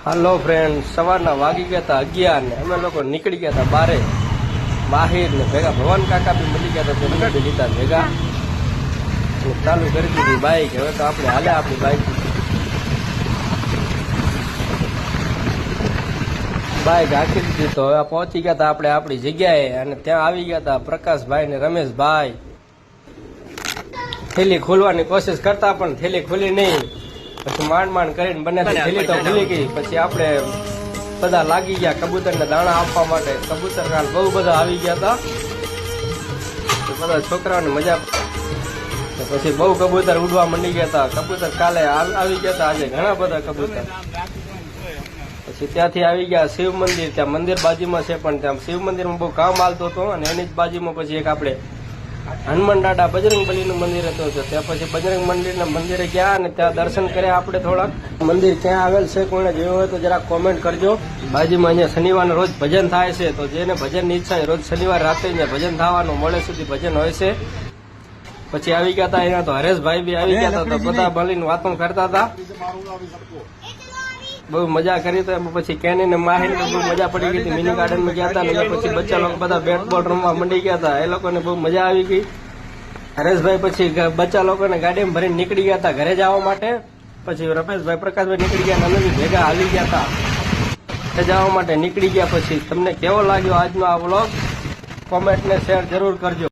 હાલો friend, સવારના વાગી ગયા હતા 11 ને અમે લોકો નીકળી ગયા હતા બારે. માહિર ને ભેગા ભવન કાકા બી મળી ગયા હતા, તેમને બી લીધા ભેગા. ચાલુ કરી દીધી બાઈક. હવે તો આપણે હાલે આપણી બાઈક આખી દીધી. તો હવે પહોંચી ગયા હતા આપણે આપણી જગ્યાએ, અને ત્યાં આવી ગયા હતા પ્રકાશભાઈ ને રમેશભાઈ. થેલી ખોલવાની કોશિશ કરતા પણ થેલી ખુલી નહીં. પછી માંડ કરીને બને થેલી તો ખુલી ગઈ. પછી આપણે બધા લાગી ગયા કબૂતર ને દાણા આપવા માટે. કબૂતર કાલ બહુ બધા આવી ગયા હતા, બધા છોકરાઓને મજા. પછી બહુ કબૂતર ઉડવા માંડી ગયા હતા. કબૂતર કાલે આવી ગયા હતા, આજે ઘણા બધા કબૂતર. પછી ત્યાંથી આવી ગયા શિવ મંદિર. ત્યાં મંદિર બાજુમાં છે, પણ ત્યાં શિવ મંદિરમાં બહુ કામ હાલતો હતો, અને એની જ બાજુમાં પછી એક આપણે હનુમાન દાદા બજરંગ બલીનું મંદિર હતું. ત્યાં પછી બજરંગ મંદિરે ગયા અને ત્યાં દર્શન કર્યા આપણે થોડાક. મંદિર ક્યાં આવેલ છે, કોઈને જોયું હોય તો જરા કોમેન્ટ કરજો. બાજુમાં અહીંયા શનિવારના રોજ ભજન થાય છે, તો જેને ભજનની ઈચ્છા હોય રોજ શનિવાર રાતે અહીંયા ભજન થવાનું, મોડે સુધી ભજન હોય છે. પછી આવી ગયા હતા અહીંયા તો હરેશભાઈ બી આવી ગયા હતા, તો બધા મળીને વાતો કરતા હતા. બહુ મજા કરી. તો એમાં પછી કેની ને માહિર ને બહુ મજા પડી ગઈ હતી. મિની ગાર્ડન માં ગયા હતા, અને પછી બચ્ચા લોકો બધા બેટ બોલ રમવા મંડી ગયા હતા. એ લોકોને બહુ મજા આવી ગઈ. હરેશભાઈ પછી બચ્ચા લોકોને ગાડીમાં ભરીને નીકળી ગયા હતા ઘરે જવા માટે. પછી રમેશભાઈ પ્રકાશભાઈ નીકળી ગયા, અમે બી ભેગા હાલી ગયા હતા ઘરે જવા માટે નીકળી ગયા. પછી તમને કેવો લાગ્યો આજનો આ વ્લોગ, કોમેન્ટ ને શેર જરૂર કરજો.